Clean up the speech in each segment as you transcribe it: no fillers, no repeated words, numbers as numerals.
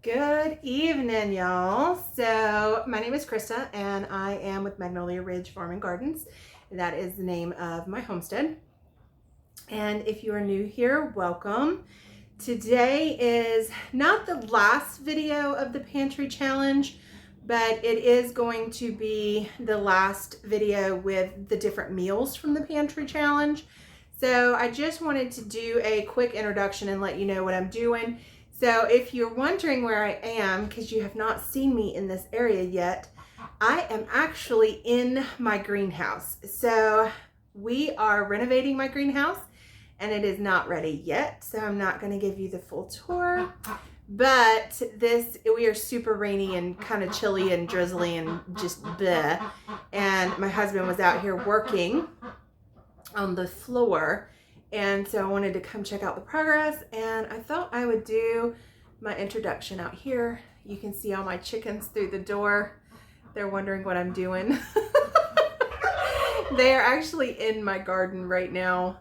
Good evening, y'all. So my name is Krista and I am with Magnolia Ridge Farm and Gardens. That is the name of my homestead. And if you are new here, welcome. Today is not the last video of the pantry challenge, but it is going to be the last video with the different meals from the pantry challenge. So I just wanted to do a quick introduction and let you know what I'm doing. So if you're wondering where I am, because you have not seen me in this area yet, I am actually in my greenhouse. So we are renovating my greenhouse and it is not ready yet. So I'm not going to give you the full tour, but we are super rainy and kind of chilly and drizzly and just bleh. And my husband was out here working on the floor, and so I wanted to come check out the progress, and I thought I would do my introduction out here. You can see all my chickens through the door. They're wondering what I'm doing. They are actually in my garden right now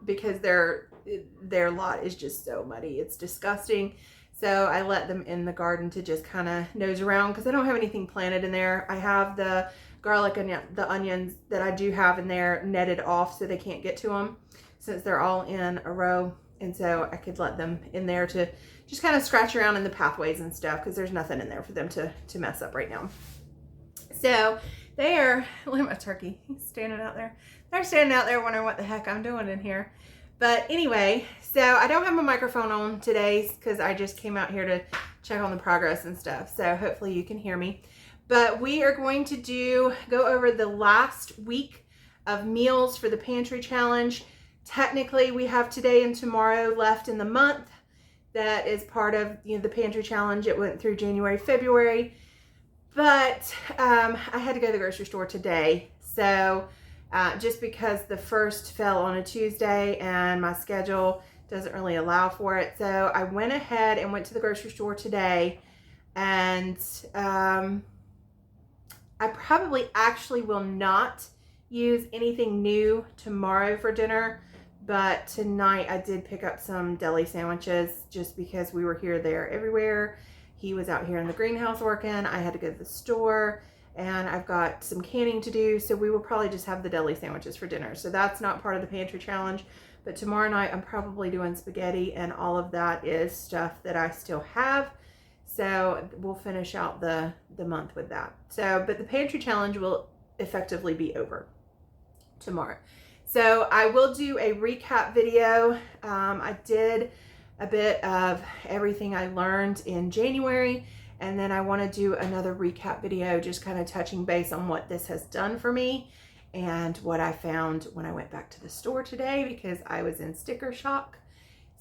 because their lot is just so muddy. It's disgusting. So I let them in the garden to just kind of nose around because I don't have anything planted in there. I have the garlic and the onions that I do have in there netted off so they can't get to them since they're all in a row. And so I could let them in there to just kind of scratch around in the pathways and stuff because there's nothing in there for them to mess up right now. So they are, look at my turkey, he's standing out there. They're standing out there wondering what the heck I'm doing in here. But anyway, so I don't have my microphone on today because I just came out here to check on the progress and stuff. So hopefully you can hear me. But we are going to go over the last week of meals for the pantry challenge. Technically, we have today and tomorrow left in the month. That is part of the pantry challenge. It went through January, February. But I had to go to the grocery store today. So just because the first fell on a Tuesday and my schedule doesn't really allow for it. So I went ahead and went to the grocery store today, and I probably actually will not use anything new tomorrow for dinner, but tonight I did pick up some deli sandwiches just because we were here, there, everywhere. He was out here in the greenhouse working. I had to go to the store, and I've got some canning to do, so we will probably just have the deli sandwiches for dinner. So that's not part of the pantry challenge, but tomorrow night I'm probably doing spaghetti, and all of that is stuff that I still have. So we'll finish out the month with that. So, but the pantry challenge will effectively be over tomorrow. So I will do a recap video. I did a bit of everything I learned in January, and then I want to do another recap video just kind of touching base on what this has done for me and what I found when I went back to the store today because I was in sticker shock.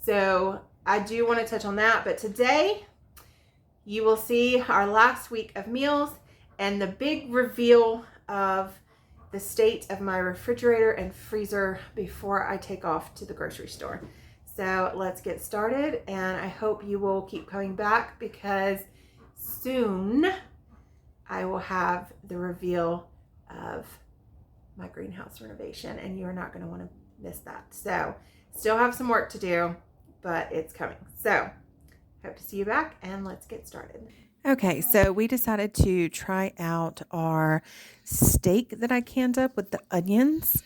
So I do want to touch on that, but today you will see our last week of meals and the big reveal of the state of my refrigerator and freezer before I take off to the grocery store. So let's get started, and I hope you will keep coming back because soon I will have the reveal of my greenhouse renovation, and you're not going to want to miss that. So still have some work to do, but it's coming. So hope to see you back, and let's get started. Okay, so we decided to try out our steak that I canned up with the onions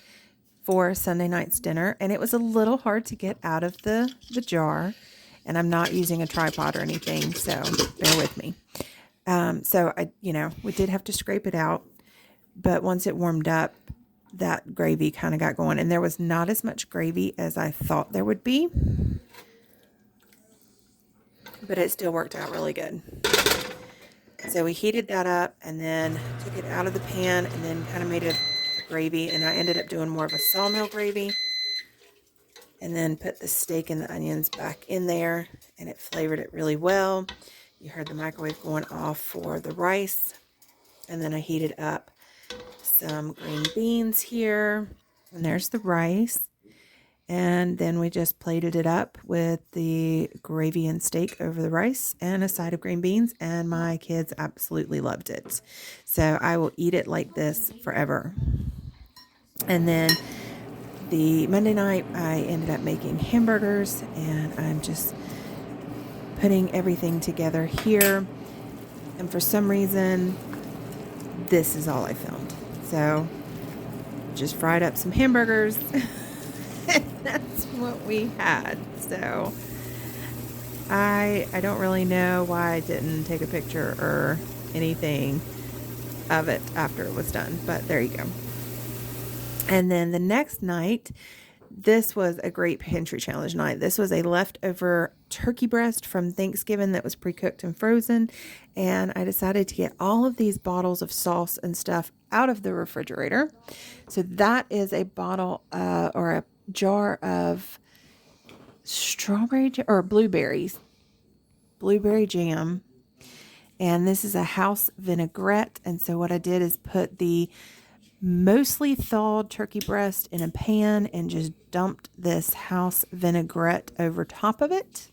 for Sunday night's dinner, and it was a little hard to get out of the jar, and I'm not using a tripod or anything, so bear with me. So we did have to scrape it out, but once it warmed up, that gravy kind of got going, and there was not as much gravy as I thought there would be, but it still worked out really good. So we heated that up and then took it out of the pan and then kind of made it a gravy, and I ended up doing more of a sawmill gravy, and then put the steak and the onions back in there, and it flavored it really well. You heard the microwave going off for the rice, and then I heated up some green beans here, and there's the rice. And then we just plated it up with the gravy and steak over the rice and a side of green beans, and my kids absolutely loved it. So I will eat it like this forever. And then the Monday night, I ended up making hamburgers, and I'm just putting everything together here. And for some reason, this is all I filmed. So just fried up some hamburgers. And that's what we had. So I don't really know why I didn't take a picture or anything of it after it was done, but there you go. And then the next night, this was a great pantry challenge night. This was a leftover turkey breast from Thanksgiving that was pre-cooked and frozen. And I decided to get all of these bottles of sauce and stuff out of the refrigerator. So that is a bottle or a jar of blueberry jam. And this is a house vinaigrette. And so what I did is put the mostly thawed turkey breast in a pan and just dumped this house vinaigrette over top of it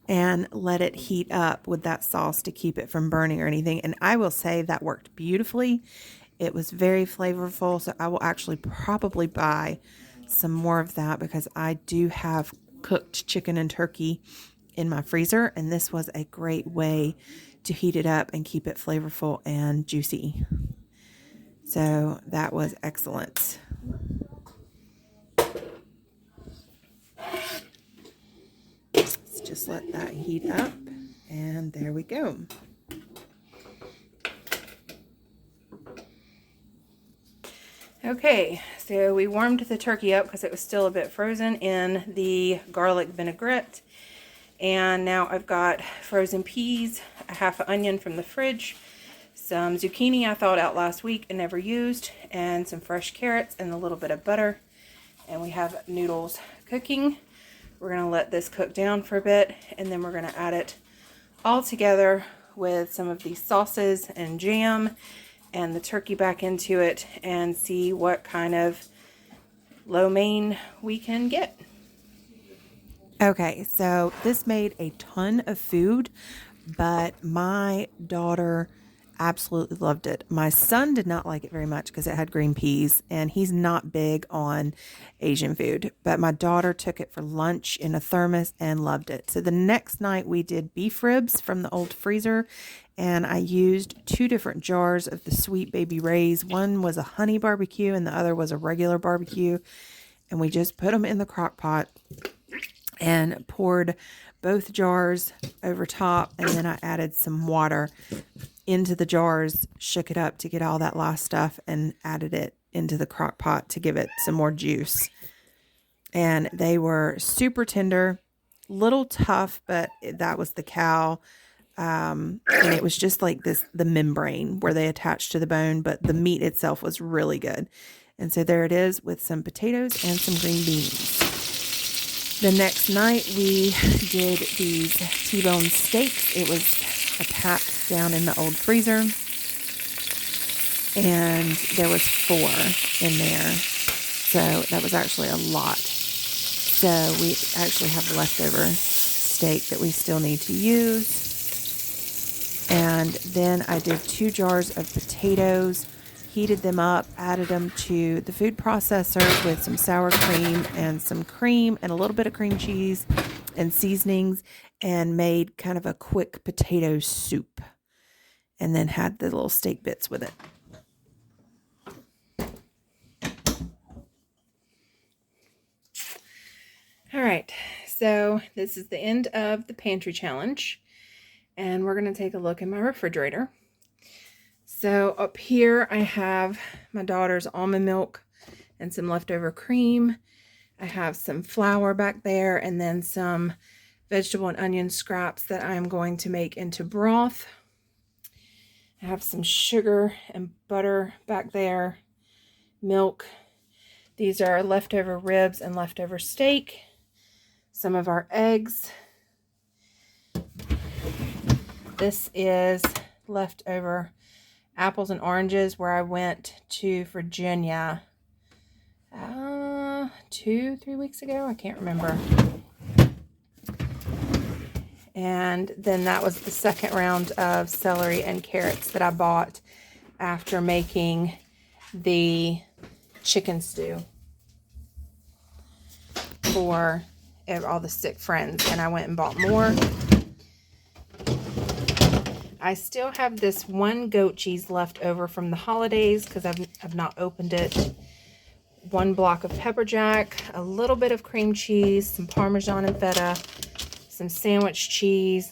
and let it heat up with that sauce to keep it from burning or anything. And I will say that worked beautifully. It was very flavorful. So I will actually probably buy some more of that because I do have cooked chicken and turkey in my freezer. And this was a great way to heat it up and keep it flavorful and juicy. So that was excellent. Let's just let that heat up, and there we go. Okay, so we warmed the turkey up because it was still a bit frozen in the garlic vinaigrette. And now I've got frozen peas, a half an onion from the fridge, some zucchini I thawed out last week and never used, and some fresh carrots and a little bit of butter. And we have noodles cooking. We're going to let this cook down for a bit, and then we're going to add it all together with some of these sauces and jam and the turkey back into it and see what kind of lo mein we can get. Okay, so this made a ton of food, but my daughter absolutely loved it. My son did not like it very much because it had green peas, and he's not big on Asian food, but my daughter took it for lunch in a thermos and loved it. So the next night we did beef ribs from the old freezer, and I used 2 different jars of the Sweet Baby Ray's. One was a honey barbecue and the other was a regular barbecue, and we just put them in the crock pot and poured both jars over top, and then I added some water into the jars, shook it up to get all that last stuff, and added it into the crock pot to give it some more juice. And they were super tender, little tough, but that was the cow. And it was just like the membrane where they attached to the bone, but the meat itself was really good. And so there it is with some potatoes and some green beans. The next night we did these T-bone steaks. It was a pack down in the old freezer, and there was 4 in there, so that was actually a lot. So we actually have leftover steak that we still need to use. And then I did 2 jars of potatoes, heated them up, added them to the food processor with some sour cream and some cream and a little bit of cream cheese and seasonings, and made kind of a quick potato soup, and then had the little steak bits with it. All right, so this is the end of the pantry challenge, and we're going to take a look in my refrigerator. So up here I have my daughter's almond milk and some leftover cream. I have some flour back there, and then some vegetable and onion scraps that I'm going to make into broth. I have some sugar and butter back there, milk. These are leftover ribs and leftover steak. Some of our eggs. This is leftover apples and oranges where I went to Virginia 2-3 weeks ago. I can't remember. And then that was the second round of celery and carrots that I bought after making the chicken stew for all the sick friends, and I went and bought more. I still have this one goat cheese left over from the holidays because I've not opened it. 1 block of pepper jack, a little bit of cream cheese, some Parmesan and feta, some sandwich cheese,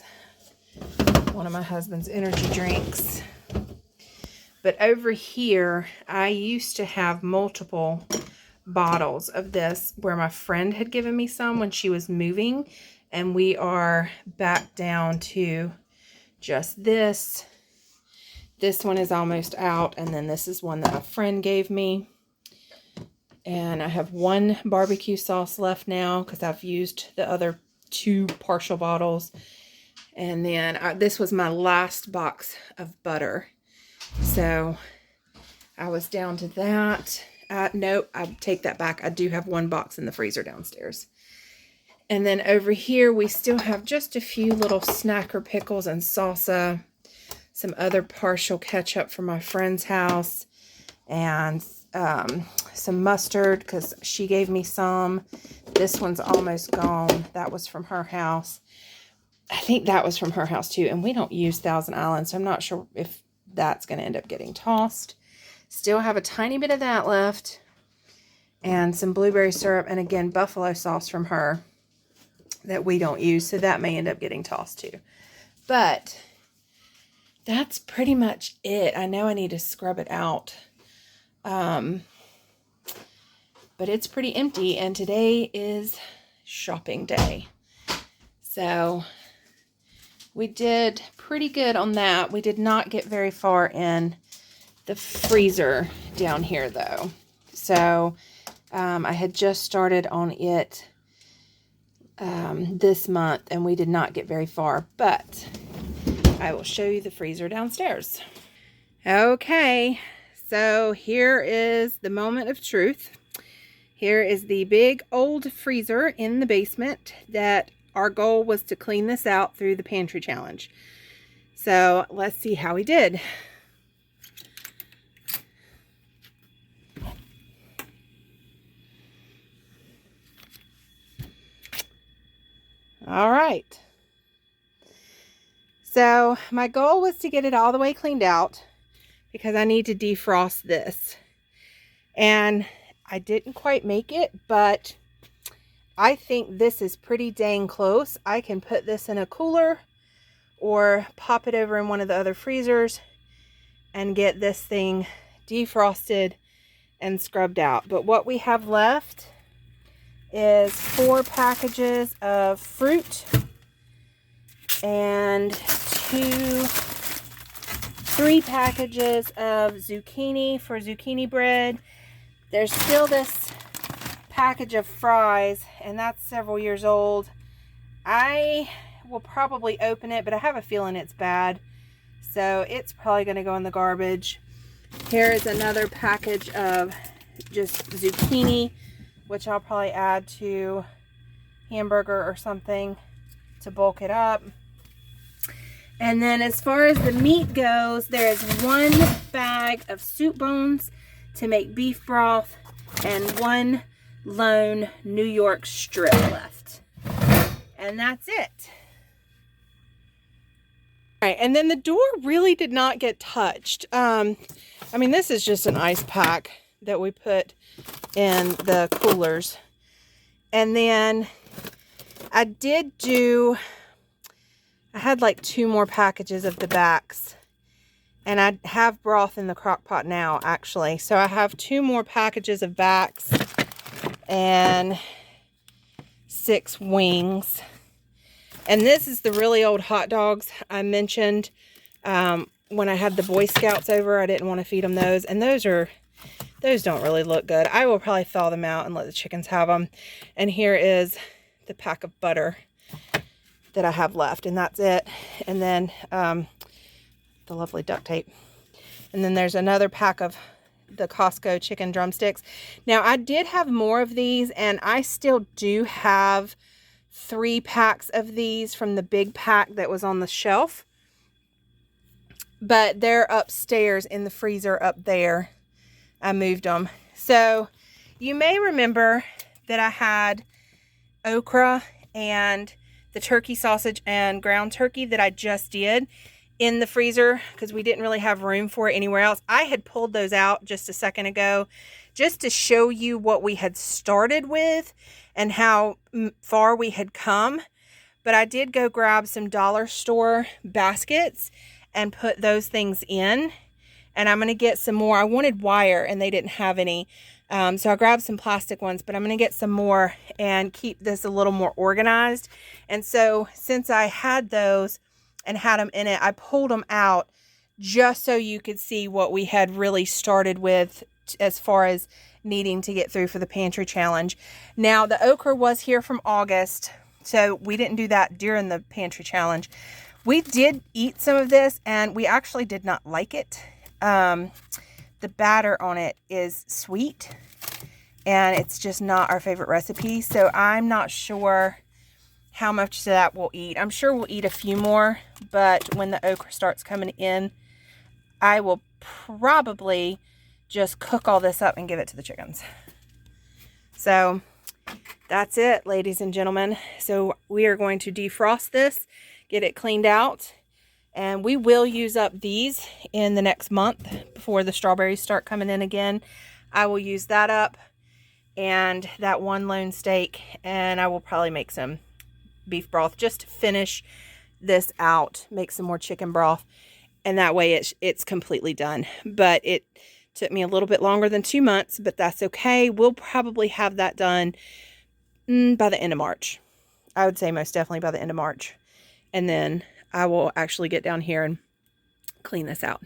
one of my husband's energy drinks. But over here, I used to have multiple bottles of this where my friend had given me some when she was moving, and we are back down to just this. This one is almost out, and then this is one that a friend gave me. And I have 1 barbecue sauce left now because I've used the other 2 partial bottles. And then this was my last box of butter. So I was down to that. Nope, I take that back. I do have 1 box in the freezer downstairs. And then over here, we still have just a few little snacker pickles and salsa. Some other partial ketchup from my friend's house. And some mustard because she gave me some. This one's almost gone. That was from her house. I think that was from her house too. And we don't use Thousand Island, so I'm not sure if that's going to end up getting tossed. Still have a tiny bit of that left. And some blueberry syrup. And again, buffalo sauce from her that we don't use. So that may end up getting tossed too. But that's pretty much it. I know I need to scrub it out. But it's pretty empty, and today is shopping day. So we did pretty good on that. We did not get very far in the freezer down here though. So I had just started on it this month, and we did not get very far, but I will show you the freezer downstairs. Okay, so here is the moment of truth. Here is the big old freezer in the basement that our goal was to clean this out through the pantry challenge. So let's see how we did. All right. So my goal was to get it all the way cleaned out because I need to defrost this. And I didn't quite make it, but I think this is pretty dang close. I can put this in a cooler or pop it over in one of the other freezers and get this thing defrosted and scrubbed out. But what we have left is 4 packages of fruit and 3 packages of zucchini for zucchini bread. There's still this package of fries, and that's several years old. I will probably open it, but I have a feeling it's bad, so it's probably going to go in the garbage. Here is another package of just zucchini, which I'll probably add to hamburger or something to bulk it up. And then as far as the meat goes, there is 1 bag of soup bones to make beef broth and 1 lone New York strip left. And that's it. All right, and then the door really did not get touched. I mean, this is just an ice pack that we put in the coolers. And then I had like 2 more packages of the backs. And I have broth in the crock pot now, actually. So I have 2 more packages of backs and 6 wings. And this is the really old hot dogs I mentioned when I had the Boy Scouts over. I didn't want to feed them those. And those don't really look good. I will probably thaw them out and let the chickens have them. And here is the pack of butter that I have left. And that's it. And then the lovely duct tape. And then there's another pack of the Costco chicken drumsticks. Now I did have more of these, and I still do have 3 packs of these from the big pack that was on the shelf, but they're upstairs in the freezer up there. I moved them. So you may remember that I had okra and the turkey sausage and ground turkey that I just did in the freezer because we didn't really have room for it anywhere else. I had pulled those out just a second ago just to show you what we had started with and how far we had come. But I did go grab some dollar store baskets and put those things in. And I'm going to get some more. I wanted wire and they didn't have any. So I grabbed some plastic ones, but I'm going to get some more and keep this a little more organized. And so since I had those and had them in it, I pulled them out just so you could see what we had really started with as far as needing to get through for the pantry challenge. Now the okra was here from August, so we didn't do that during the pantry challenge. We did eat some of this and we actually did not like it. The batter on it is sweet and it's just not our favorite recipe. So I'm not sure how much of that we'll eat. I'm sure we'll eat a few more, but when the okra starts coming in, I will probably just cook all this up and give it to the chickens. So that's it, ladies and gentlemen. So we are going to defrost this, get it cleaned out, and we will use up these in the next month before the strawberries start coming in again. I will use that up and that one lone steak, and I will probably make some beef broth just to finish this out, make some more chicken broth, and that way it's completely done. But it took me a little bit longer than 2 months, but that's okay. We'll probably have that done by the end of March. I would say most definitely by the end of March. And then I will actually get down here and clean this out.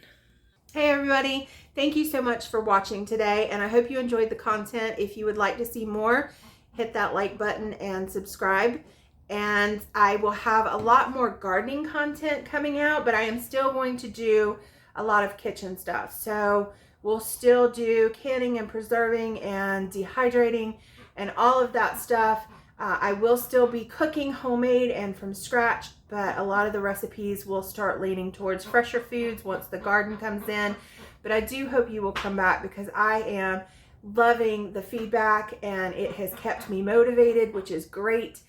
Hey everybody, thank you so much for watching today, and I hope you enjoyed the content. If you would like to see more, hit that like button and subscribe. And I will have a lot more gardening content coming out, but I am still going to do a lot of kitchen stuff. So we'll still do canning and preserving and dehydrating and all of that stuff. I will still be cooking homemade and from scratch, but a lot of the recipes will start leaning towards fresher foods once the garden comes in. But I do hope you will come back because I am loving the feedback and it has kept me motivated, which is great.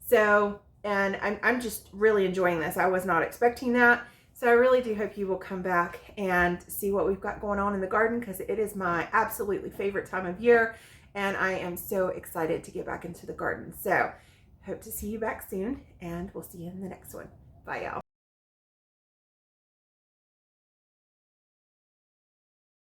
So, and I'm just really enjoying this. I was not expecting that. So I really do hope you will come back and see what we've got going on in the garden because it is my absolutely favorite time of year. And I am so excited to get back into the garden. So hope to see you back soon, and we'll see you in the next one. Bye, y'all.